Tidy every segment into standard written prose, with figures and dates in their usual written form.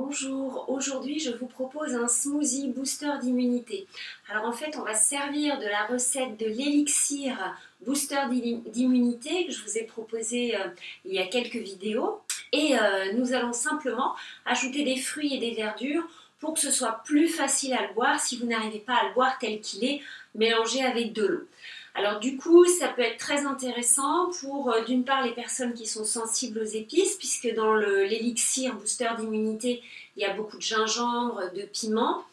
Bonjour, aujourd'hui je vous propose un smoothie booster d'immunité. Alors en fait on va se servir de la recette de l'élixir booster d'immunité que je vous ai proposé il y a quelques vidéos. Et nous allons simplement ajouter des fruits et des verdures pour que ce soit plus facile à le boire si vous n'arrivez pas à le boire tel qu'il est, mélangé avec de l'eau. Alors du coup, ça peut être très intéressant pour d'une part les personnes qui sont sensibles aux épices, puisque dans l'élixir booster d'immunité, il y a beaucoup de gingembre, de piment,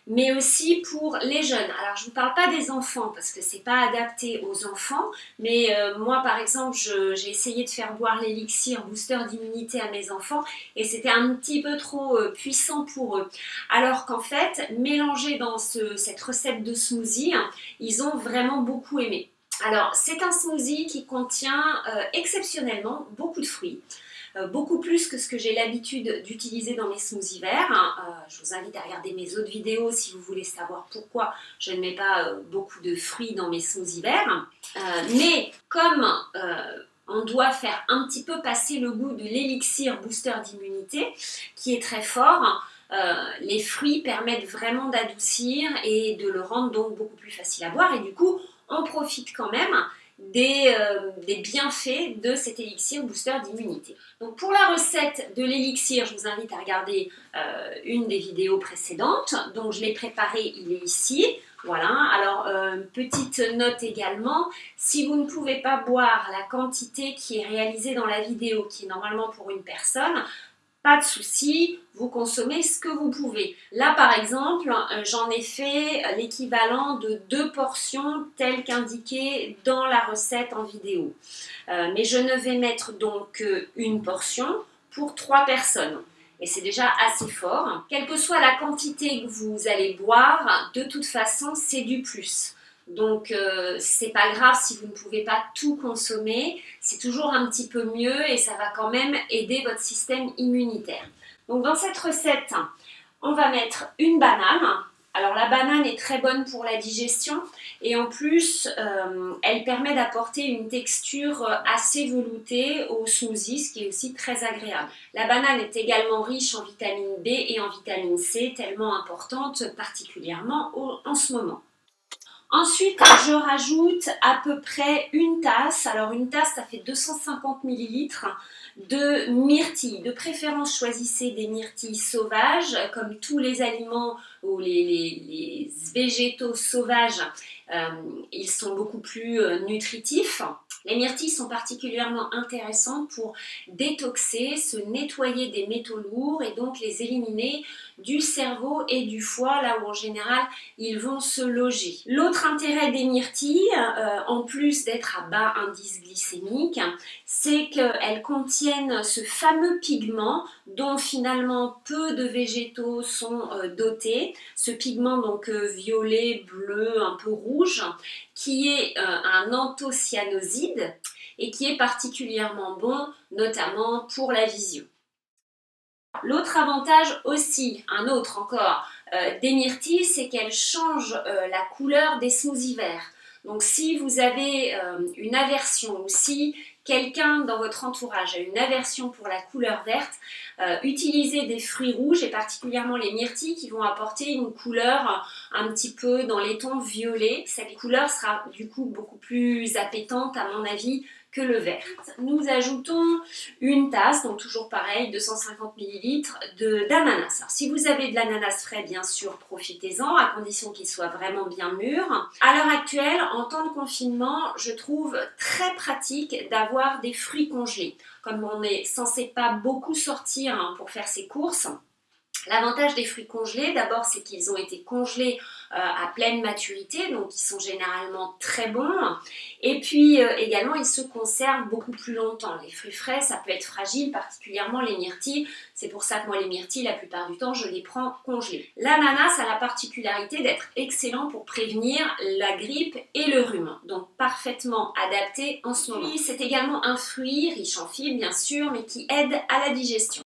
mais aussi pour les jeunes. Alors je ne vous parle pas des enfants, parce que ce n'est pas adapté aux enfants, mais moi par exemple, j'ai essayé de faire boire l'élixir booster d'immunité à mes enfants, et c'était un petit peu trop puissant pour eux. Alors qu'en fait, mélangé dans cette recette de smoothie, ils ont vraiment beaucoup aimé. Alors c'est un smoothie qui contient exceptionnellement beaucoup de fruits. Beaucoup plus que ce que j'ai l'habitude d'utiliser dans mes smoothies verts. Je vous invite à regarder mes autres vidéos si vous voulez savoir pourquoi je ne mets pas beaucoup de fruits dans mes smoothies verts. Mais comme on doit faire un petit peu passer le goût de l'élixir booster d'immunité, qui est très fort, les fruits permettent vraiment d'adoucir et de le rendre donc beaucoup plus facile à boire. Et du coup, on profite quand même des bienfaits de cet élixir booster d'immunité. Donc pour la recette de l'élixir, je vous invite à regarder une des vidéos précédentes. Donc je l'ai préparé, il est ici. Voilà, alors petite note également, si vous ne pouvez pas boire la quantité qui est réalisée dans la vidéo, qui est normalement pour une personne, pas de souci, vous consommez ce que vous pouvez. Là par exemple, j'en ai fait l'équivalent de 2 portions telles qu'indiquées dans la recette en vidéo. Mais je ne vais mettre donc une portion pour 3 personnes. Et c'est déjà assez fort. Quelle que soit la quantité que vous allez boire, de toute façon c'est du plus. Donc c'est pas grave si vous ne pouvez pas tout consommer, c'est toujours un petit peu mieux et ça va quand même aider votre système immunitaire. Donc dans cette recette, on va mettre une banane. Alors la banane est très bonne pour la digestion et en plus elle permet d'apporter une texture assez veloutée au smoothie, ce qui est aussi très agréable. La banane est également riche en vitamine B et en vitamine C, tellement importante particulièrement en ce moment. Ensuite, je rajoute à peu près une tasse, alors une tasse ça fait 250 ml de myrtilles. De préférence, choisissez des myrtilles sauvages, comme tous les aliments ou les végétaux sauvages, ils sont beaucoup plus nutritifs. Les myrtilles sont particulièrement intéressantes pour détoxer, se nettoyer des métaux lourds et donc les éliminer du cerveau et du foie, là où en général ils vont se loger. L'autre intérêt des myrtilles, en plus d'être à bas indice glycémique, c'est qu'elles contiennent ce fameux pigment dont finalement peu de végétaux sont dotés. Ce pigment donc violet, bleu, un peu rouge, qui est un anthocyanoside et qui est particulièrement bon, notamment pour la vision. L'autre avantage aussi, un autre encore, des myrtilles, c'est qu'elles changent la couleur des smoothies verts. Donc si vous avez une aversion ou si quelqu'un dans votre entourage a une aversion pour la couleur verte, utilisez des fruits rouges et particulièrement les myrtilles qui vont apporter une couleur un petit peu dans les tons violets. Cette couleur sera du coup beaucoup plus appétante à mon avis que le vert. Nous ajoutons une tasse, donc toujours pareil, 250 ml d'ananas. Alors si vous avez de l'ananas frais, bien sûr, profitez-en, à condition qu'il soit vraiment bien mûr. À l'heure actuelle, en temps de confinement, je trouve très pratique d'avoir des fruits congelés. Comme on n'est censé pas beaucoup sortir pour faire ses courses, l'avantage des fruits congelés, d'abord, c'est qu'ils ont été congelés à pleine maturité, donc ils sont généralement très bons. Et puis également, ils se conservent beaucoup plus longtemps. Les fruits frais, ça peut être fragile, particulièrement les myrtilles. C'est pour ça que moi, les myrtilles, la plupart du temps, je les prends congelés. L'ananas a la particularité d'être excellent pour prévenir la grippe et le rhume. Donc parfaitement adapté en ce moment. C'est également un fruit riche en fibres, bien sûr, mais qui aide à la digestion.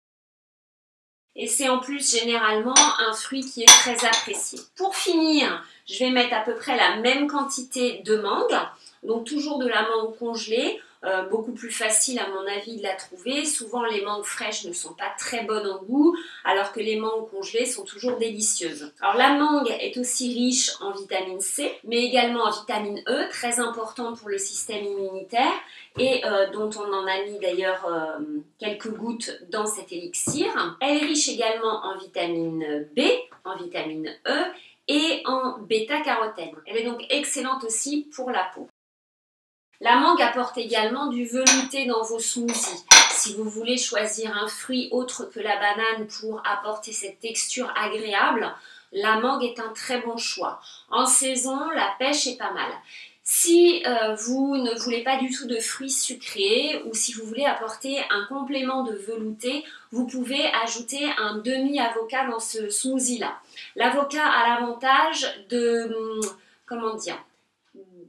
Et c'est en plus généralement un fruit qui est très apprécié. Pour finir, je vais mettre à peu près la même quantité de mangue, donc toujours de la mangue congelée. beaucoup plus facile à mon avis de la trouver. Souvent les mangues fraîches ne sont pas très bonnes en goût, alors que les mangues congelées sont toujours délicieuses. Alors la mangue est aussi riche en vitamine C, mais également en vitamine E, très importante pour le système immunitaire, et dont on en a mis d'ailleurs quelques gouttes dans cet élixir. Elle est riche également en vitamine B, en vitamine E et en bêta-carotène. Elle est donc excellente aussi pour la peau. La mangue apporte également du velouté dans vos smoothies. Si vous voulez choisir un fruit autre que la banane pour apporter cette texture agréable, la mangue est un très bon choix. En saison, la pêche est pas mal. Si vous ne voulez pas du tout de fruits sucrés ou si vous voulez apporter un complément de velouté, vous pouvez ajouter un demi-avocat dans ce smoothie-là. L'avocat a l'avantage de, comment dire,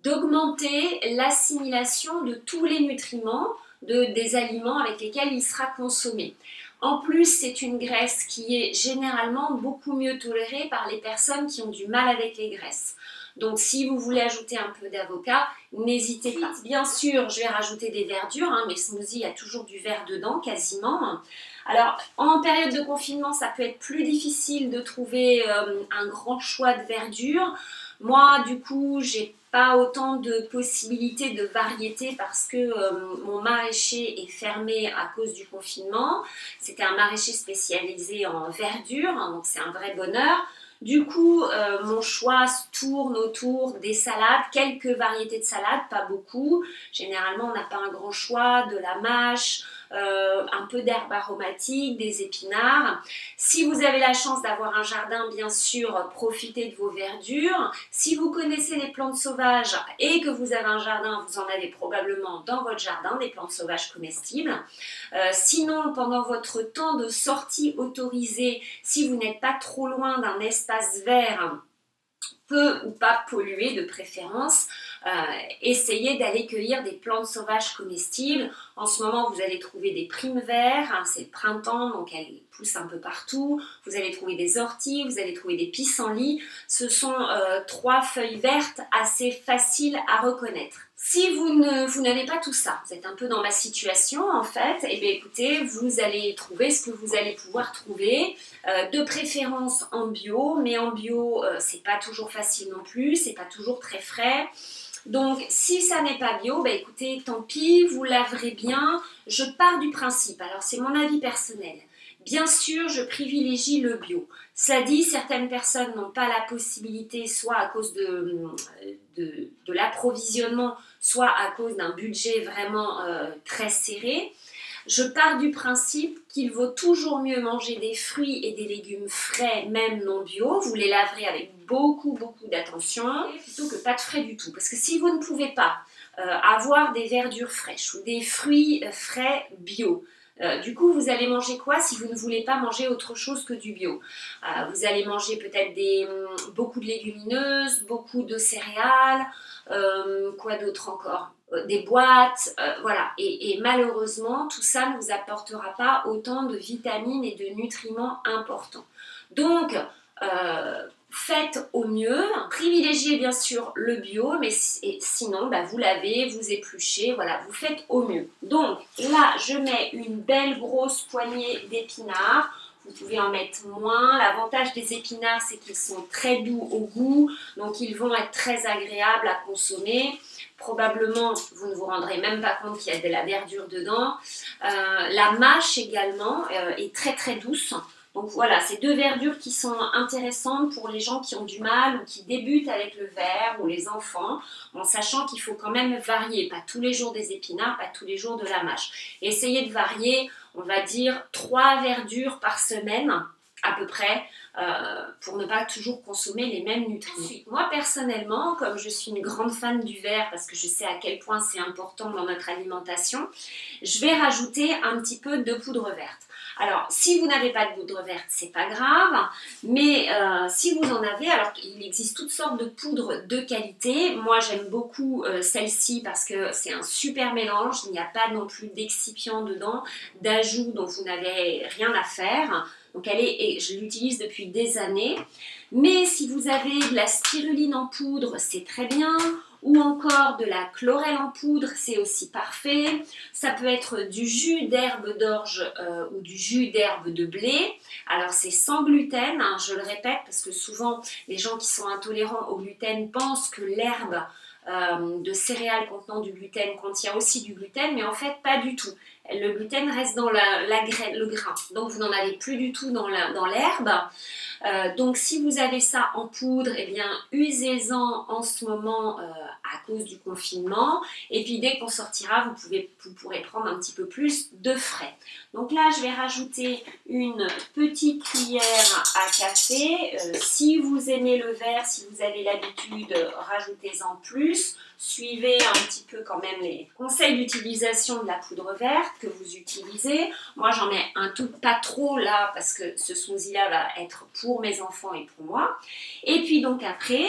d'augmenter l'assimilation de tous les nutriments des aliments avec lesquels il sera consommé. En plus, c'est une graisse qui est généralement beaucoup mieux tolérée par les personnes qui ont du mal avec les graisses. Donc si vous voulez ajouter un peu d'avocat, n'hésitez pas. Bien sûr, je vais rajouter des verdures, mes smoothies, il y a toujours du vert dedans, quasiment. Alors, en période de confinement, ça peut être plus difficile de trouver un grand choix de verdures. Moi, du coup, j'ai pas autant de possibilités de variétés parce que mon maraîcher est fermé à cause du confinement. C'était un maraîcher spécialisé en verdure, donc c'est un vrai bonheur. Du coup, mon choix tourne autour des salades, quelques variétés de salades, pas beaucoup. Généralement, on n'a pas un grand choix, de la mâche, un peu d'herbes aromatiques, des épinards. Si vous avez la chance d'avoir un jardin, bien sûr, profitez de vos verdures. Si vous connaissez les plantes sauvages et que vous avez un jardin, vous en avez probablement dans votre jardin, des plantes sauvages comestibles. Sinon, pendant votre temps de sortie autorisé, si vous n'êtes pas trop loin d'un espace vert, peu ou pas pollué de préférence, essayez d'aller cueillir des plantes sauvages comestibles. En ce moment, vous allez trouver des primes verts, c'est le printemps, donc elles poussent un peu partout. Vous allez trouver des orties, vous allez trouver des pissenlits. Ce sont 3 feuilles vertes assez faciles à reconnaître. Si vous n'avez pas tout ça, vous êtes un peu dans ma situation en fait, et bien écoutez, vous allez trouver ce que vous allez pouvoir trouver, de préférence en bio, mais en bio, c'est pas toujours facile non plus, c'est pas toujours très frais. Donc, si ça n'est pas bio, bah écoutez, tant pis, vous laverez bien. Je pars du principe, alors c'est mon avis personnel. Bien sûr, je privilégie le bio. Cela dit, certaines personnes n'ont pas la possibilité, soit à cause de l'approvisionnement, soit à cause d'un budget vraiment très serré. Je pars du principe qu'il vaut toujours mieux manger des fruits et des légumes frais, même non bio. Vous les laverez avec beaucoup d'attention, plutôt que pas de frais du tout. Parce que si vous ne pouvez pas avoir des verdures fraîches ou des fruits frais bio, du coup, vous allez manger quoi si vous ne voulez pas manger autre chose que du bio? Vous allez manger peut-être beaucoup de légumineuses, beaucoup de céréales, quoi d'autre encore? Des boîtes, voilà. Et malheureusement, tout ça ne vous apportera pas autant de vitamines et de nutriments importants. Donc, faites au mieux, privilégiez bien sûr le bio, mais sinon vous lavez, vous épluchez, voilà, vous faites au mieux. Donc là, je mets une belle grosse poignée d'épinards. Vous pouvez en mettre moins. L'avantage des épinards, c'est qu'ils sont très doux au goût, donc ils vont être très agréables à consommer. Probablement, vous ne vous rendrez même pas compte qu'il y a de la verdure dedans. La mâche également est très douce. Donc voilà, c'est 2 verdures qui sont intéressantes pour les gens qui ont du mal ou qui débutent avec le vert ou les enfants, en sachant qu'il faut quand même varier, pas tous les jours des épinards, pas tous les jours de la mâche. Et essayez de varier, on va dire 3 verdures par semaine à peu près, pour ne pas toujours consommer les mêmes nutriments. Moi personnellement, comme je suis une grande fan du vert, parce que je sais à quel point c'est important dans notre alimentation, je vais rajouter un petit peu de poudre verte. Alors, si vous n'avez pas de poudre verte, c'est pas grave, mais si vous en avez, alors il existe toutes sortes de poudres de qualité. Moi, j'aime beaucoup celle-ci parce que c'est un super mélange, il n'y a pas non plus d'excipient dedans, d'ajout dont vous n'avez rien à faire. Donc je l'utilise depuis des années. Mais si vous avez de la spiruline en poudre, c'est très bien. ou encore de la chlorelle en poudre, c'est aussi parfait. Ça peut être du jus d'herbe d'orge ou du jus d'herbe de blé. Alors c'est sans gluten, hein, je le répète, parce que souvent les gens qui sont intolérants au gluten pensent que l'herbe de céréales contenant du gluten contient aussi du gluten, mais en fait pas du tout. Le gluten reste dans la graine, le grain, donc vous n'en avez plus du tout dans l'herbe. Donc si vous avez ça en poudre, eh bien usez-en en ce moment à cause du confinement, et puis dès qu'on sortira, vous pourrez prendre un petit peu plus de frais. Donc là je vais rajouter une petite cuillère à café. Si vous aimez le vert, si vous avez l'habitude, rajoutez-en plus. Suivez un petit peu quand même les conseils d'utilisation de la poudre verte que vous utilisez. Moi j'en mets un tout, pas trop là, parce que ce smoothie là va être pour mes enfants et pour moi. Et puis donc après,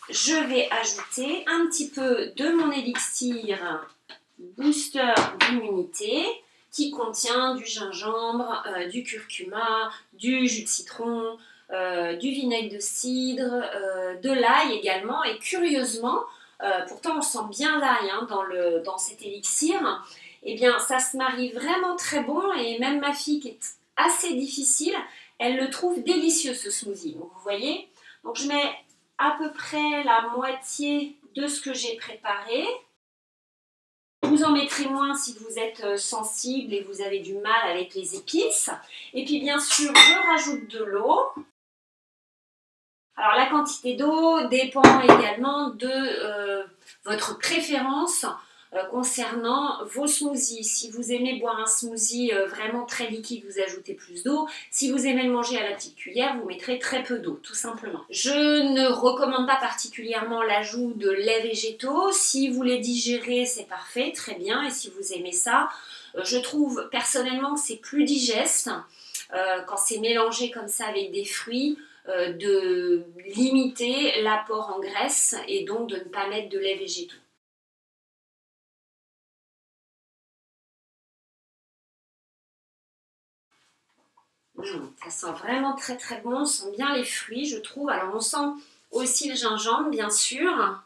je vais ajouter un petit peu de mon élixir booster d'immunité qui contient du gingembre, du curcuma, du jus de citron, du vinaigre de cidre, de l'ail également, et curieusement, pourtant on sent bien l'ail hein, dans cet élixir, et bien ça se marie vraiment très bon, et même ma fille qui est assez difficile, elle le trouve délicieux ce smoothie. Donc vous voyez, donc je mets à peu près la moitié de ce que j'ai préparé. Vous en mettrez moins si vous êtes sensible et vous avez du mal avec les épices. Et puis bien sûr, je rajoute de l'eau. Alors la quantité d'eau dépend également de votre préférence concernant vos smoothies. Si vous aimez boire un smoothie vraiment très liquide, vous ajoutez plus d'eau. Si vous aimez le manger à la petite cuillère, vous mettrez très peu d'eau, tout simplement. Je ne recommande pas particulièrement l'ajout de laits végétaux. Si vous les digérez, c'est parfait, très bien. Et si vous aimez ça, je trouve personnellement que c'est plus digeste quand c'est mélangé comme ça avec des fruits. De limiter l'apport en graisse et donc de ne pas mettre de lait végétaux. Ça sent vraiment très très bon, on sent bien les fruits je trouve. Alors on sent aussi le gingembre bien sûr.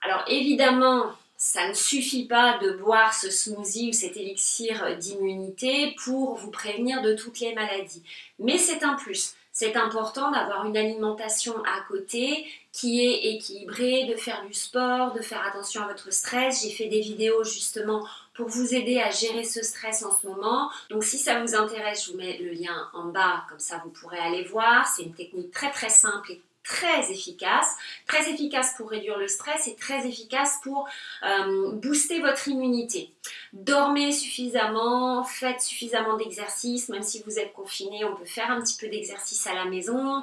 Alors évidemment, ça ne suffit pas de boire ce smoothie ou cet élixir d'immunité pour vous prévenir de toutes les maladies. Mais c'est un plus. C'est important d'avoir une alimentation à côté qui est équilibrée, de faire du sport, de faire attention à votre stress. J'ai fait des vidéos justement pour vous aider à gérer ce stress en ce moment. Donc si ça vous intéresse, je vous mets le lien en bas, comme ça vous pourrez aller voir. C'est une technique très très simple et très efficace pour réduire le stress et très efficace pour booster votre immunité. Dormez suffisamment, faites suffisamment d'exercice, même si vous êtes confiné, on peut faire un petit peu d'exercice à la maison.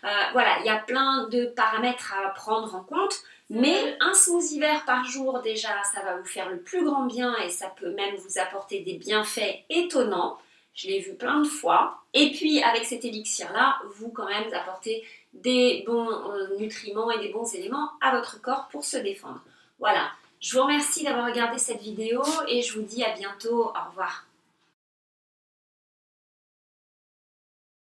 Voilà, il y a plein de paramètres à prendre en compte, mais un smoothie vert par jour déjà, ça va vous faire le plus grand bien et ça peut même vous apporter des bienfaits étonnants. Je l'ai vu plein de fois. Et puis avec cet élixir-là, vous quand même apportez des bons nutriments et des bons éléments à votre corps pour se défendre. Voilà, je vous remercie d'avoir regardé cette vidéo et je vous dis à bientôt. Au revoir.